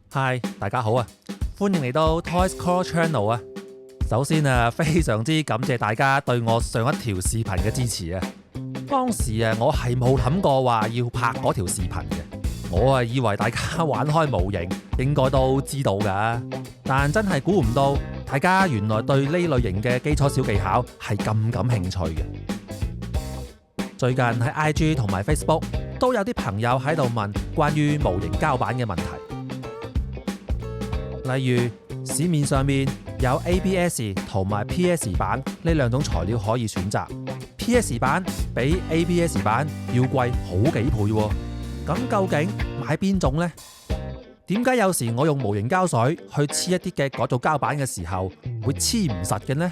嗨，大家好啊！歡迎嚟到 Toys Core Channel 啊！首先非常之感謝大家對我上一條視頻嘅支持啊！當時我係冇諗過話要拍嗰條視頻嘅，我以為大家玩開模型應該都知道㗎，但真係估唔到大家原來對呢類型嘅基礎小技巧係咁感興趣嘅。最近喺 IG 同埋 Facebook 都有啲朋友喺度問關於模型膠板嘅問題。例如市面上面有 ABS 同埋 PS 板呢兩種材料可以選擇， PS 板比 ABS 板要貴好幾倍喎。咁究竟買邊種呢？點解有時我用模型膠水去黐一啲嘅改造膠板嘅時候會黐唔實嘅呢？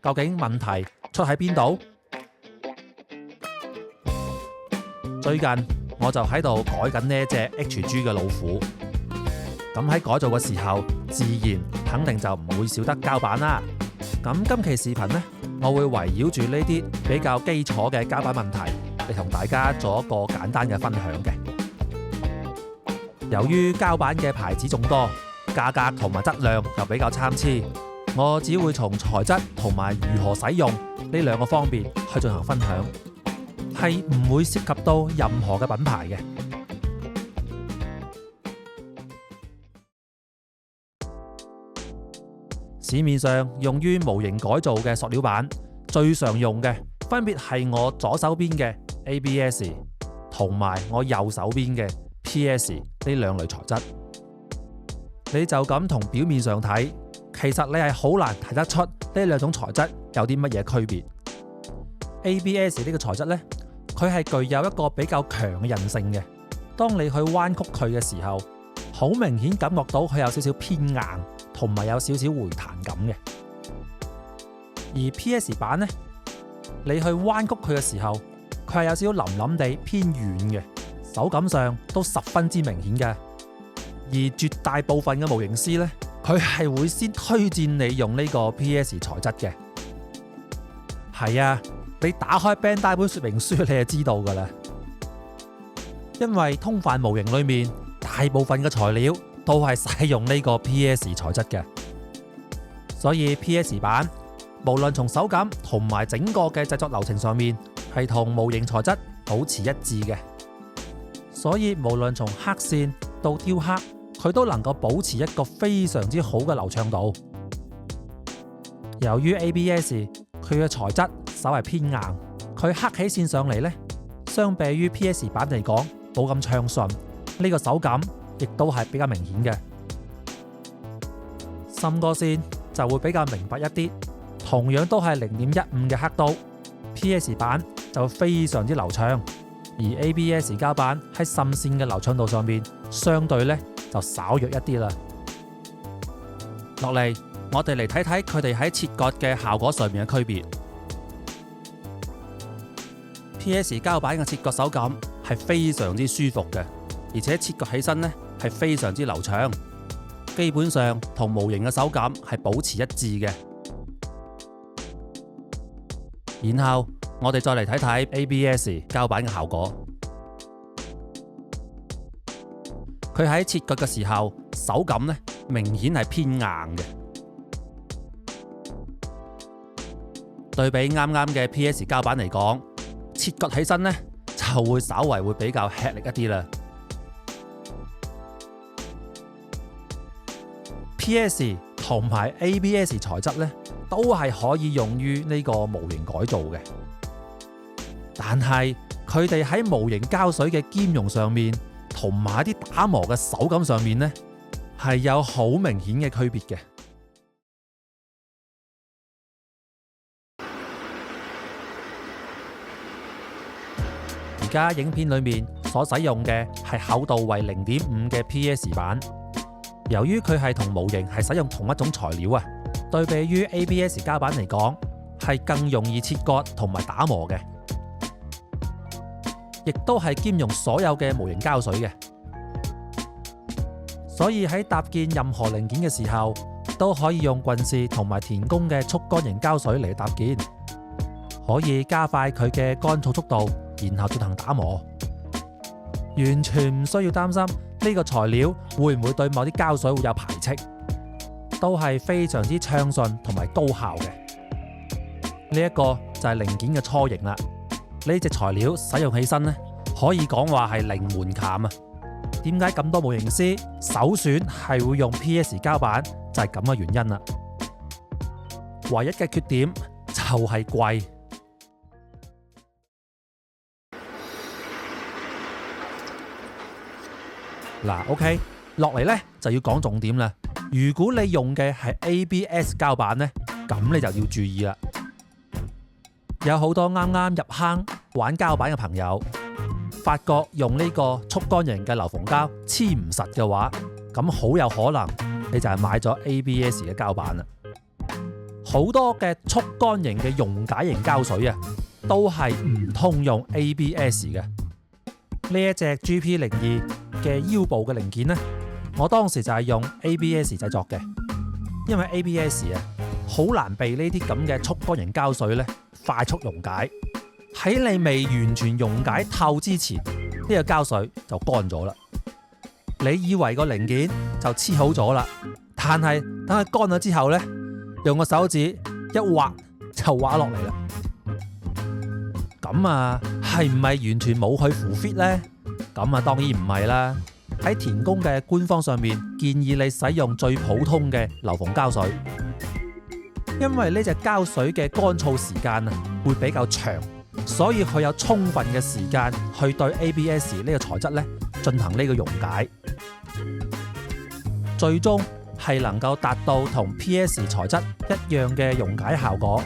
究竟問題出喺邊度？最近我就喺度改緊呢一隻 HG 嘅老虎。咁喺改造嘅時候，自然肯定就唔會少得膠板啦。咁今期視頻呢，我會圍繞住呢啲比較基礎嘅膠板問題嚟同大家做一個簡單嘅分享嘅。由於膠板嘅牌子眾多，價格同埋質量又比較參差，我只會從材質同埋如何使用呢兩個方面去進行分享，係唔會涉及到任何嘅品牌嘅。市面上用於模型改造嘅塑料板，最常用嘅分別係我左手邊嘅 ABS 同埋我右手邊嘅 PS 呢兩類材質。你就咁同表面上睇，其實你係好難睇得出呢兩種材質有啲乜嘢區別。ABS 呢個材質呢，佢係具有一個比較強嘅韌性嘅。當你去彎曲佢嘅時候，好明顯感覺到佢有少少偏硬，同埋有少少回彈感嘅。而 PS 板呢，你去彎曲佢嘅時候，佢係有少少腍腍地偏軟嘅，手感上都十分之明顯嘅。而絕大部分嘅模型師呢，佢係會先推薦你用呢個 PS 材質嘅。係啊，你打開 Bandai 本說明書，你就知道噶啦。因為通販模型裏面大部分嘅材料都係使用呢個 PS 材質嘅，所以 PS 板無論從手感同埋整個嘅製作流程上面係同模型材質保持一致嘅，所以無論從刻線到雕刻，佢都能夠保持一個非常之好嘅流暢度。由於 ABS 佢嘅材質稍為偏硬，佢刻起線上嚟呢，相比於 PS 板嚟講冇咁暢順，呢個手感亦都係比較明顯嘅。滲過線就會比較明白一啲，同樣都係0.15嘅刻度， PS 板就非常之流暢，而 ABS 膠板喺滲線嘅流暢度上面相對呢就稍弱一啲啦。落嚟我哋嚟睇睇佢哋喺切割嘅效果上面嘅區別。PS 膠板嘅切割手感係非常之舒服嘅，而且切割起身呢係非常之流暢，基本上同模型嘅手感係保持一致嘅。然後我哋再嚟睇睇 ABS 膠板嘅效果。佢喺切割嘅時候，手感呢明顯係偏硬嘅，對比啱啱嘅 PS 膠板嚟講，切割起身呢就會稍為會比較吃力一啲啦。PS 同埋 ABS 材質呢都係可以用於呢個模型改造嘅，但係佢哋喺模型膠水嘅兼容上面，同埋啲打磨嘅手感上面呢，係有好明顯嘅區別嘅。而家影片裏面所使用嘅係厚度為0.5嘅 PS 板。由於佢係同模型係使用同一種材料啊，對比於 ABS 膠板嚟講，係更容易切割同埋打磨嘅，亦都係兼容所有嘅模型膠水嘅。所以喺搭建任何零件嘅時候，都可以用棍式同埋田工嘅速乾型膠水嚟搭建，可以加快佢嘅乾燥速度，然後進行打磨，完全唔需要擔心呢個材料會唔會對某啲膠水會有排斥，都係非常之暢順同埋高效嘅。呢一個就係零件嘅雛形啦。呢隻材料使用起身呢，可以講話係零門檻啊。點解咁多模型師首選係會用 PS 膠板，就係咁嘅原因啦。唯一嘅缺點就係貴。嗱，OK，落嚟呢就要講重點啦。如果你用嘅係 ABS 膠板呢，咁你就要注意啦。有好多啱啱入坑玩膠板嘅朋友，發覺用呢個速乾型嘅流縫膠黐唔實嘅話，咁好有可能你就係買咗 ABS 嘅膠板啦。好多嘅速乾型嘅溶解型膠水啊，都係唔通用 ABS 嘅。呢一隻 GP02嘅腰部嘅零件呢，我當時就係用 ABS 製作嘅，因為 ABS 啊好難被呢啲咁嘅速乾型膠水呢快速溶解。喺你未完全溶解透之前，呢個膠水就乾咗啦。你以為個零件就黐好咗啦，但係等佢乾咗之後呢，用個手指一挖就挖落嚟啦。咁啊，係唔係完全冇去符 fit 呢？咁啊，當然唔係啦。喺田工嘅官方上面建議你使用最普通嘅流縫膠水，因為呢隻膠水嘅乾燥時間啊會比較長，所以佢有充分嘅時間去對 ABS 呢個材質咧進行呢個溶解，最終係能夠達到同 PS 材質一樣嘅溶解效果。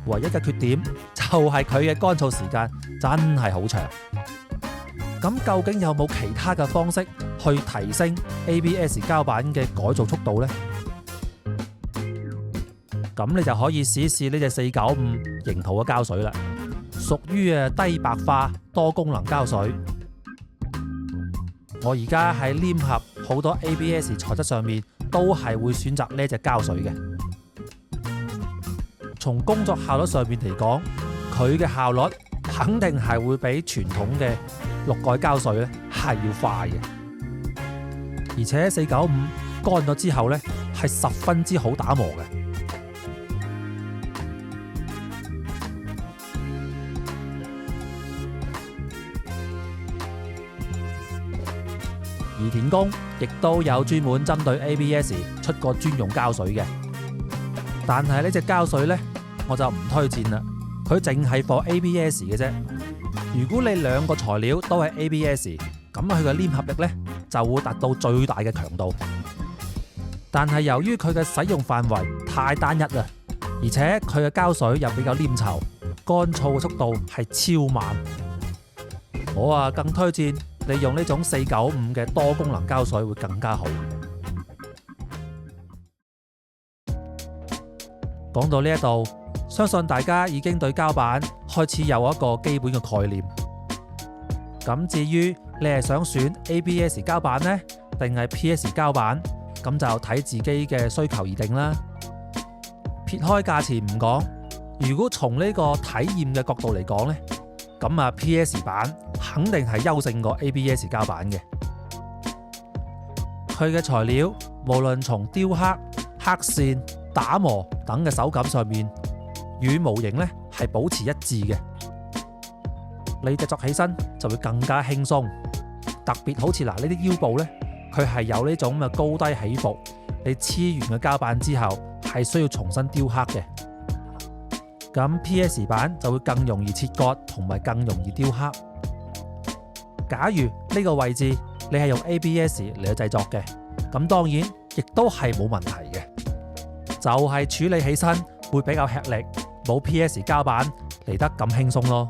唯一嘅缺點就係佢嘅乾燥時間真係好長。咁究竟有冇其他嘅方式去提升 ABS 膠板嘅改造速度呢？咁你就可以試一試呢隻495型號嘅膠水啦，屬於低白化多功能膠水。我而家喺黏合好多 ABS 材質上面都係會選擇呢隻膠水嘅。從工作效率上面嚟講，佢嘅效率肯定係會比傳統嘅綠蓋膠水咧係要快嘅，而且495乾咗之後咧係十分之好打磨嘅。而田工亦都有專門針對 ABS 出過專用膠水嘅，但係呢隻膠水咧我就唔推薦啦，佢淨係 for ABS 嘅啫。如果你兩個材料都係 ABS， 咁佢嘅黏合力咧就會達到最大嘅強度。但係由於佢嘅使用範圍太單一啦，而且佢嘅膠水又比較黏稠，乾燥嘅速度係超慢。我更推薦你用呢種495嘅多功能膠水會更加好。講到呢一度，相信大家已經對膠板開始有一個基本嘅概念。咁至於你係想選 ABS 膠板呢，定係 PS 膠板，咁就睇自己嘅需求而定啦。撇開價錢唔講，如果從呢個體驗嘅角度嚟講呢，咁PS 版肯定係優勝過 ABS 膠板嘅。佢嘅材料無論從雕刻、刻線、打磨等嘅手感上面，與模型咧係保持一致嘅，你製作起身就會更加輕鬆。特別好似呢啲腰部咧，佢係有呢種嘅高低起伏，你黐完嘅膠板之後係需要重新雕刻嘅。咁 PS 版就會更容易切割同埋更容易雕刻。假如呢個位置你係用 ABS 嚟去製作嘅，咁當然亦都係冇問題嘅，就係處理起身會比較吃力，冇 PS 膠板嚟得咁輕鬆咯。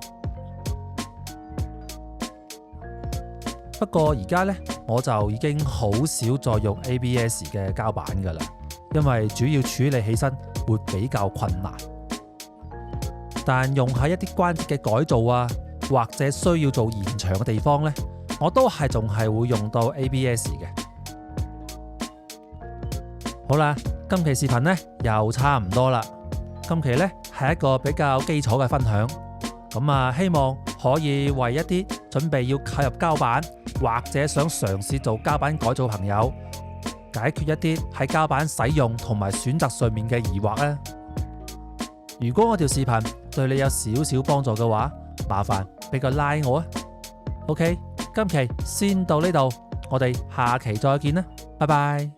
不過而家呢，我就已經好少再用 ABS 嘅膠板噶啦，因為主要處理起身會比較困難。但用喺一啲關節嘅改造或者需要做延長嘅地方呢，我都係仲係會用到 ABS 嘅。好啦，今期視頻呢又差唔多啦。今期呢係一個比較基礎嘅分享，咁希望可以為一啲準備要購入膠板或者想嘗試做膠板改造朋友，解決一啲喺膠板使用同埋選擇上面嘅疑惑啊！如果我條視頻對你有少少幫助嘅話，麻煩俾個 like 我啊！ OK， 今期先到呢度，我哋下期再見啦，拜拜。